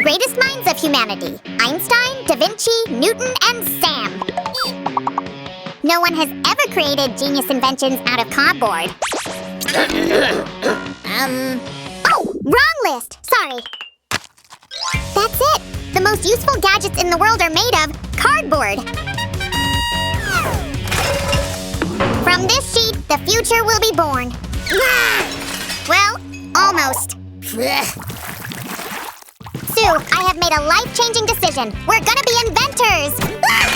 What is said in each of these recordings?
greatest minds of humanity. Einstein, Da Vinci, Newton, and Sam. No one has ever created genius inventions out of cardboard. Oh, wrong list. Sorry. That's it. The most useful gadgets in the world are made of cardboard. From this sheet, the future will be born. Well, almost. Sue, I have made a life-changing decision. We're gonna be inventors!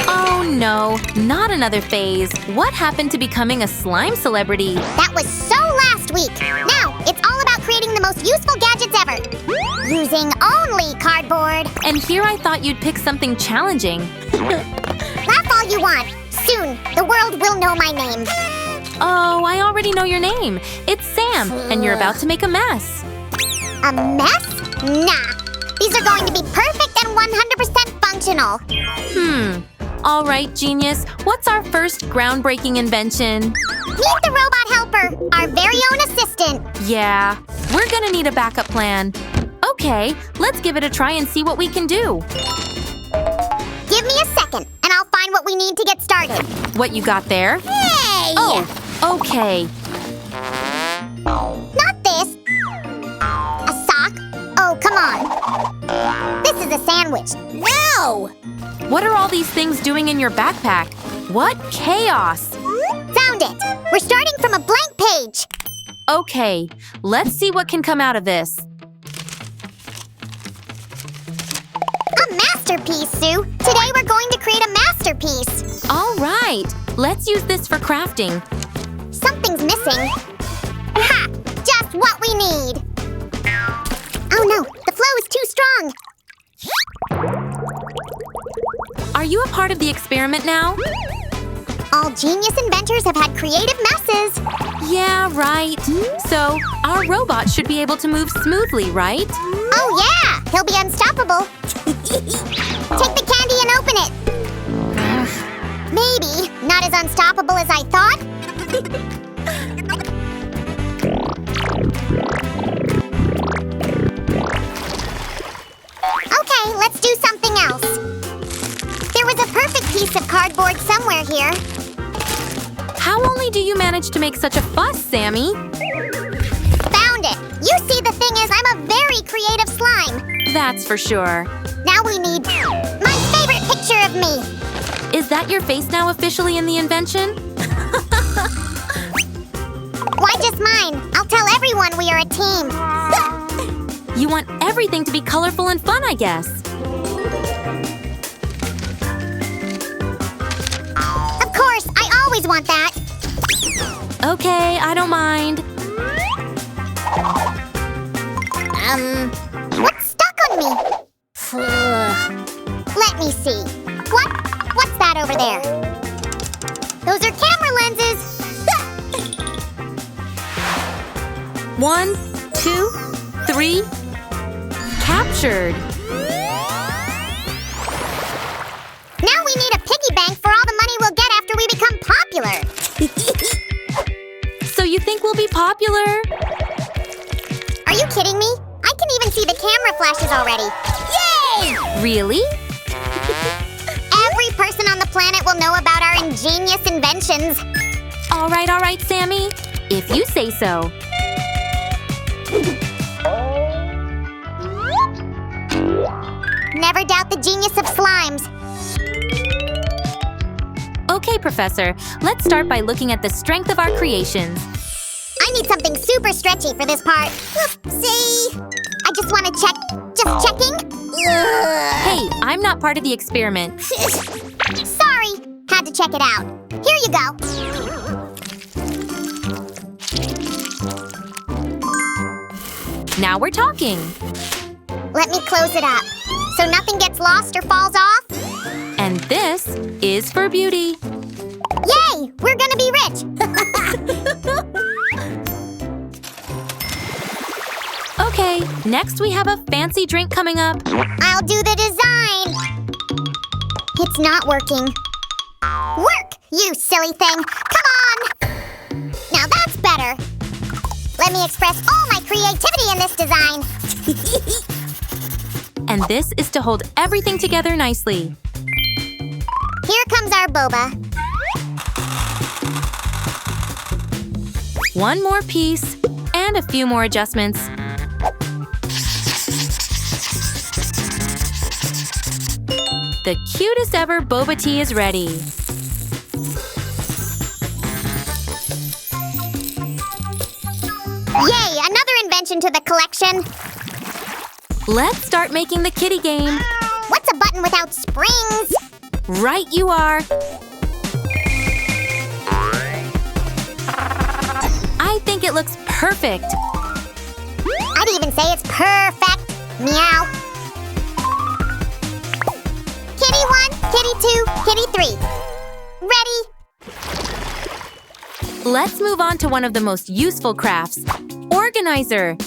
Oh no, not another phase. What happened to becoming a slime celebrity? That was so last week. Now, it's all about creating the most useful gadgets ever. Using only cardboard. And here I thought you'd pick something challenging. Laugh all you want. Soon, the world will know my name. Oh, I already know your name. It's Sam, and you're about to make a mess. A mess? Nah. These are going to be perfect and 100% functional. All right, genius. What's our first groundbreaking invention? Meet the robot helper, our very own assistant. Yeah, we're gonna need a backup plan. Okay, let's give it a try and see what we can do. Give me a second, and I'll find what we need to get started. What you got there? Hey! Oh, okay. Not this. A sock? Oh, come on. This is a sandwich. No! What are all these things doing in your backpack? What chaos! Found it! We're starting from a blank page. Okay, let's see what can come out of this. A masterpiece, Sue! Today we're going to create a masterpiece. All right, let's use this for crafting. Something's missing. Ha! Just what we need! Oh no, the flow is too strong. Are you a part of the experiment now? All genius inventors have had creative messes. Yeah, right. So, our robot should be able to move smoothly, right? Oh yeah! He'll be unstoppable. Take the candy and open it. Maybe not as unstoppable as I thought. Okay, let's do something else. There was a perfect piece of cardboard somewhere here. How only do you manage to make such a fuss, Sammy? Found it! You see, the thing is, I'm a very creative slime. That's for sure. Now we need my favorite picture of me. Is that your face now officially in the invention? Why just mine? I'll tell everyone we are a team. You want everything to be colorful and fun, I guess. Of course, I always want that. Okay, I don't mind. What's stuck on me? Let me see. What's that over there? Those are camera lenses. 1, 2, 3. Captured. Now we need a piggy bank for all the money we'll get after we become popular. So you think we'll be popular? Are you kidding me? I can even see the camera flashes already. Yay! Really? Every person on the planet will know about our ingenious inventions. All right, Sammy. If you say so. Never doubt the genius of slimes. Okay, Professor. Let's start by looking at the strength of our creations. I need something super stretchy for this part. See? I just want to check. Just checking? Hey, I'm not part of the experiment. Sorry. Had to check it out. Here you go. Now we're talking. Let me close it up so nothing gets lost or falls off. And this is for beauty. Yay! We're gonna be rich. Okay, next we have a fancy drink coming up. I'll do the design. It's not working. Work, you silly thing. Come on. Now that's better. Let me express all my creativity in this design. And this is to hold everything together nicely. Here comes our Boba. One more piece, and a few more adjustments. The cutest ever boba tea is ready. Yay, another invention to the collection. Let's start making the kitty game. What's a button without springs? Right you are. I think it looks perfect. I'd even say it's perfect. Meow. Kitty 1, kitty 2, kitty 3. Ready? Let's move on to one of the most useful crafts, organizer.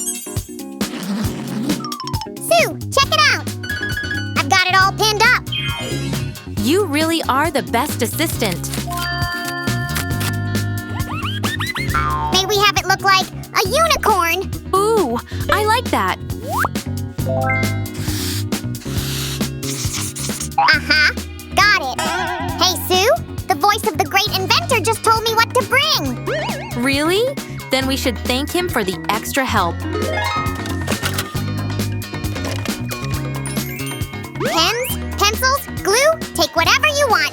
Sue, check it out. I've got it all pinned up. You really are the best assistant. May we have it look like a unicorn? Ooh, I like that. Uh-huh, got it. Hey, Sue, the voice of the great inventor just told me what to bring. Really? Then we should thank him for the extra help. Pens, pencils, glue, take whatever you want.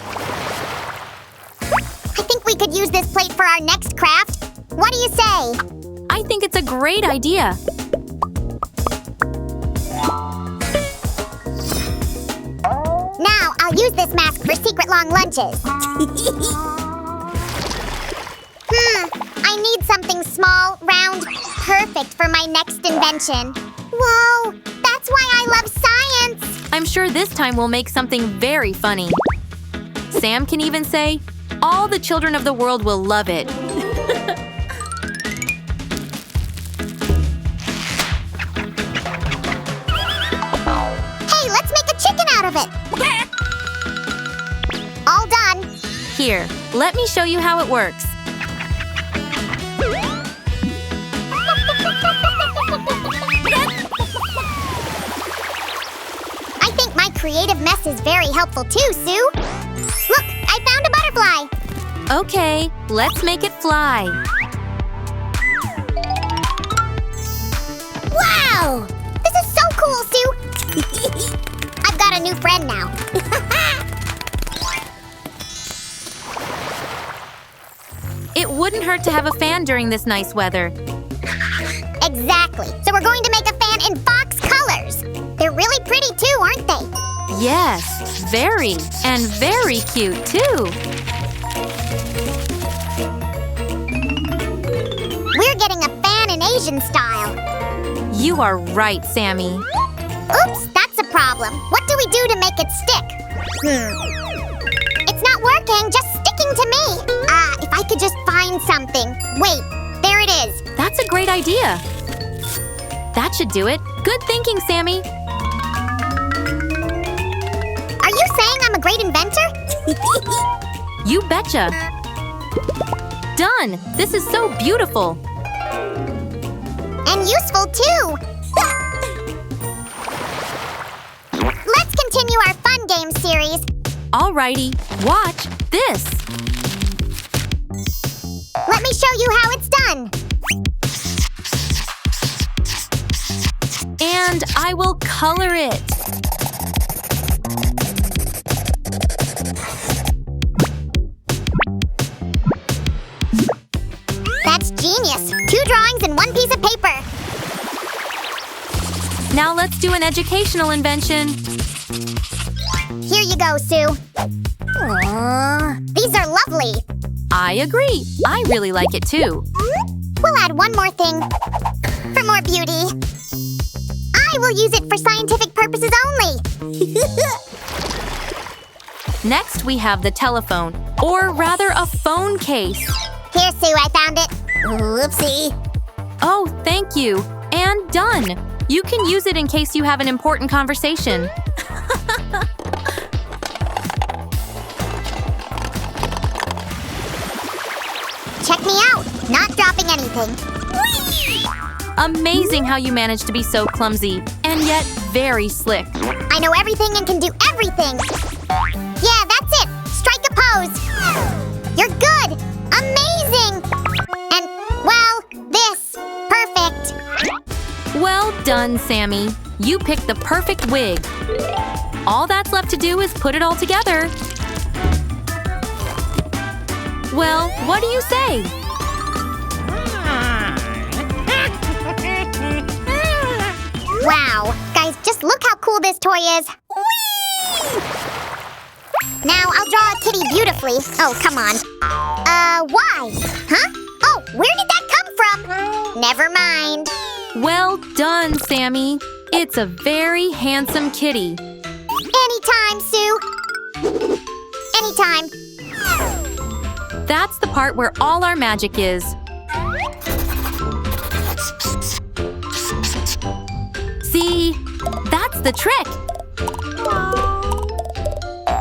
I think we could use this plate for our next craft. What do you say? I think it's a great idea. Now, I'll use this mask for secret long lunches. I need something small, round, perfect for my next invention. Whoa, that's why I love science. I'm sure this time we'll make something very funny. Sam can even say, all the children of the world will love it. Hey, let's make a chicken out of it. All done. Here, let me show you how it works. I think my creative mess is very helpful too, Sue. Look, I found a butterfly. Okay, let's make it fly. Wow! This is so cool, Sue. I've got a new friend now. It wouldn't hurt to have a fan during this nice weather. Exactly. So we're going to make a fan in fox colors. They're really pretty too, aren't they? Yes, very, and very cute too. We're getting a fan in Asian style. You are right, Sammy. Oops, that's a problem. What do we do to make it stick? It's not working, just sticking to me. If I could just find something. Wait, there it is. That's a great idea. That should do it. Good thinking, Sammy. Are you saying I'm a great inventor? You betcha. Done. This is so beautiful. And useful too. Let's continue our fun game series. Alrighty, watch this. Let me show you how it's done. And I will color it. That's genius. 2 drawings and 1 piece of paper. Now let's do an educational invention. Here you go, Sue. These are lovely. I agree. I really like it too. We'll add one more thing for more beauty. I will use it for scientific purposes only. Next, we have the telephone, or rather a phone case. Here, Sue, I found it. Whoopsie. Oh, thank you. And done. You can use it in case you have an important conversation. Check me out. Not dropping anything. Amazing how you managed to be so clumsy, and yet very slick. I know everything and can do everything. Yeah, that's it. Strike a pose. You're good. Amazing. And, well, this. Perfect. Well done, Sammy. You picked the perfect wig. All that's left to do is put it all together. Well, what do you say? Wow. Guys, just look how cool this toy is. Whee! Now I'll draw a kitty beautifully. Oh, come on. Why? Huh? Oh, where did that come from? Never mind. Well done, Sammy. It's a very handsome kitty. Anytime, Sue. Anytime. That's the part where all our magic is. See? That's the trick.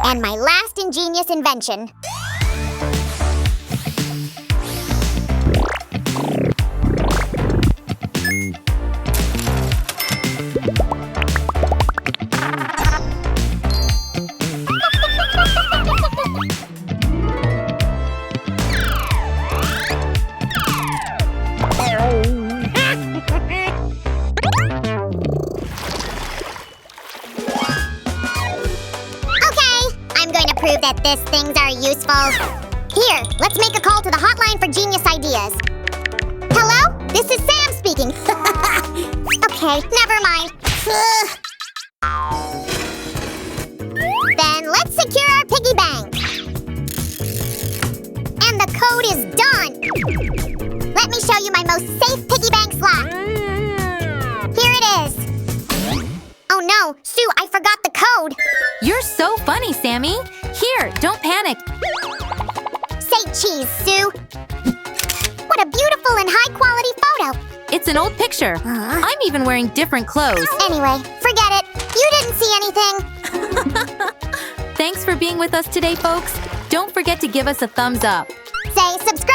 And my last ingenious invention. Prove that these things are useful. Here, let's make a call to the hotline for genius ideas. Hello? This is Sam speaking. Okay, never mind. Then let's secure our piggy bank. And the code is done. Let me show you my most safe piggy bank slot. Here it is. Oh no, Sue, I forgot the code. You're so funny, Sammy. Here, don't panic. Say cheese, Sue. What a beautiful and high-quality photo. It's an old picture. I'm even wearing different clothes. Anyway, forget it. You didn't see anything. Thanks for being with us today, folks. Don't forget to give us a thumbs up. Say subscribe.